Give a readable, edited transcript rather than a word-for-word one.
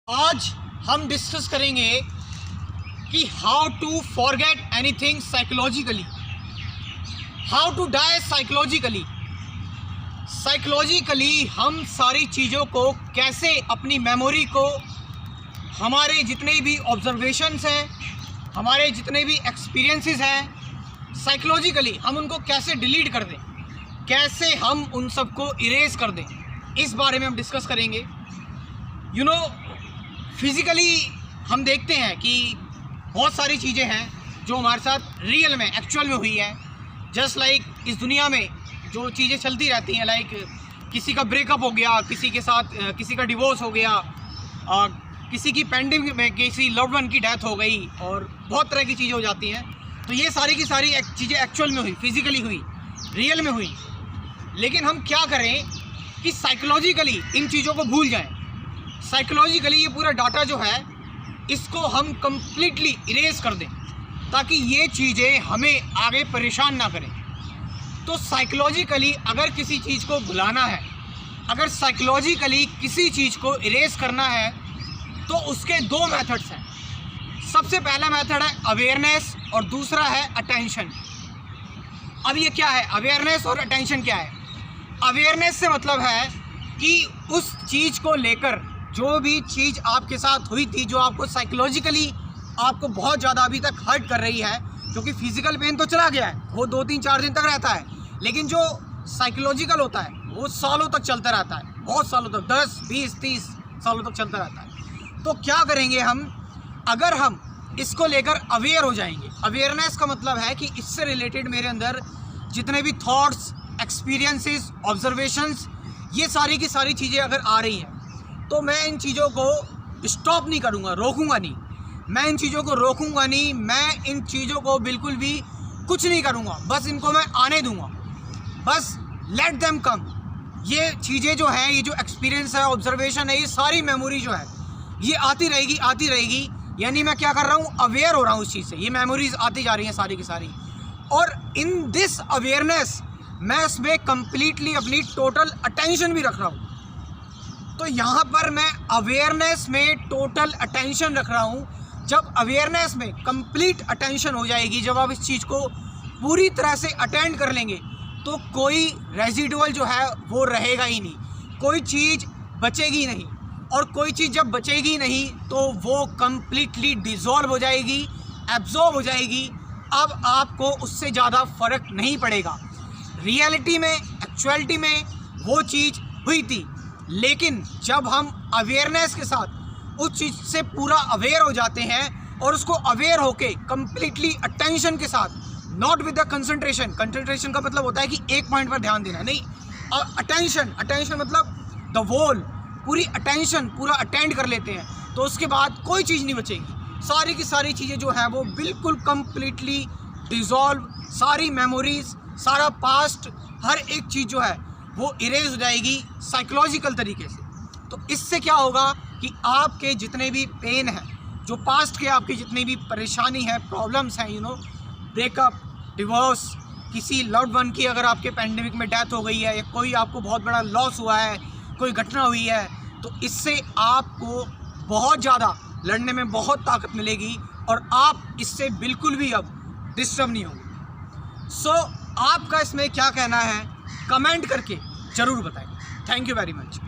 आज हम डिस्कस करेंगे कि how to forget anything psychologically, how to die psychologically. Psychologically हम सारी चीज़ों को कैसे, अपनी मेमोरी को, हमारे जितने भी ऑब्जर्वेशंस हैं, हमारे जितने भी एक्सपीरियंसेस हैं, साइकोलॉजिकली हम उनको कैसे डिलीट कर दें, कैसे हम उन सबको इरेज कर दें, इस बारे में हम डिस्कस करेंगे। फिज़िकली हम देखते हैं कि बहुत सारी चीज़ें हैं जो हमारे साथ रियल में, एक्चुअल में हुई है। जस्ट लाइक इस दुनिया में जो चीज़ें चलती रहती हैं, लाइक किसी का ब्रेकअप हो गया, किसी के साथ किसी का डिवोर्स हो गया, किसी की पेंडेमिक में किसी लव्ड वन की डेथ हो गई, और बहुत तरह की चीज़ें हो जाती हैं। तो ये सारी की सारी चीज़ें एक्चुअल में हुई, फिज़िकली हुई, रियल में हुई। लेकिन हम क्या करें कि साइकोलॉजिकली इन चीज़ों को भूल जाएं। साइकोलॉजिकली ये पूरा डाटा जो है इसको हम कम्प्लीटली इरेज कर दें, ताकि ये चीज़ें हमें आगे परेशान ना करें। तो साइकोलॉजिकली अगर किसी चीज़ को भुलाना है, अगर साइकोलॉजिकली किसी चीज़ को इरेज करना है, तो उसके दो मेथड्स हैं। सबसे पहला मेथड है अवेयरनेस और दूसरा है अटेंशन। अब ये क्या है, अवेयरनेस और अटेंशन क्या है? अवेयरनेस से मतलब है कि उस चीज़ को लेकर, जो भी चीज़ आपके साथ हुई थी, जो आपको साइकोलॉजिकली आपको बहुत ज़्यादा अभी तक हर्ट कर रही है, क्योंकि फिज़िकल पेन तो चला गया है, वो 2-3-4 दिन तक रहता है, लेकिन जो साइकोलॉजिकल होता है वो सालों तक चलता रहता है, बहुत सालों तक, 10, 20, 30 सालों तक चलता रहता है। तो क्या करेंगे हम, अगर हम इसको लेकर अवेयर हो जाएंगे। अवेयरनेस का मतलब है कि इससे रिलेटेड मेरे अंदर जितने भी थॉट्स, एक्सपीरियंसेस, ऑब्जर्वेशंस, ये सारी की सारी चीज़ें अगर आ रही हैं, तो मैं इन चीज़ों को स्टॉप नहीं करूँगा, रोकूंगा नहीं। मैं इन चीज़ों को रोकूंगा नहीं, मैं इन चीज़ों को बिल्कुल भी कुछ नहीं करूँगा, बस इनको मैं आने दूँगा, बस लेट देम कम। ये चीज़ें जो हैं, ये जो एक्सपीरियंस है, ऑब्जर्वेशन है, ये सारी मेमोरी जो है ये आती रहेगी, आती रहेगी। यानी मैं क्या कर रहा हूँ, अवेयर हो रहा हूँ इस चीज़ से, ये मेमोरीज आती जा रही हैं सारी की सारी। और इन दिस अवेयरनेस मैं इसमें कम्प्लीटली अपनी टोटल अटेंशन भी रख रहा हूँ। तो यहाँ पर मैं अवेयरनेस में टोटल अटेंशन रख रहा हूँ। जब अवेयरनेस में कंप्लीट अटेंशन हो जाएगी, जब आप इस चीज़ को पूरी तरह से अटेंड कर लेंगे, तो कोई रेजिडुअल जो है वो रहेगा ही नहीं, कोई चीज़ बचेगी नहीं। और कोई चीज़ जब बचेगी नहीं तो वो कंप्लीटली डिज़ोल्व हो जाएगी, एब्जॉर्ब हो जाएगी। अब आपको उससे ज़्यादा फ़र्क नहीं पड़ेगा। रियलिटी में, एक्चुअलिटी में वो चीज़ हुई थी, लेकिन जब हम अवेयरनेस के साथ उस चीज़ से पूरा अवेयर हो जाते हैं, और उसको अवेयर होके कम्प्लीटली अटेंशन के साथ, not with the concentration. Concentration का मतलब होता है कि एक पॉइंट पर ध्यान देना, नहीं। और अटेंशन, अटेंशन मतलब द वोल, पूरी अटेंशन, पूरा अटेंड कर लेते हैं, तो उसके बाद कोई चीज़ नहीं बचेगी। सारी की सारी चीज़ें जो हैं वो बिल्कुल कम्प्लीटली डिज़ोल्व, सारी मेमोरीज, सारा पास्ट, हर एक चीज़ जो है वो इरेज हो जाएगी साइकोलॉजिकल तरीके से। तो इससे क्या होगा कि आपके जितने भी पेन हैं, जो पास्ट के आपकी जितनी भी परेशानी है, प्रॉब्लम्स हैं, ब्रेकअप, डिवोर्स, किसी लव्ड वन की अगर आपके पेंडेमिक में डेथ हो गई है, या कोई आपको बहुत बड़ा लॉस हुआ है, कोई घटना हुई है, तो इससे आपको बहुत ज़्यादा लड़ने में बहुत ताकत मिलेगी, और आप इससे बिल्कुल भी अब डिस्टर्ब नहीं होंगे। सो आपका इसमें क्या कहना है, कमेंट करके ज़रूर बताएं। Thank you very much.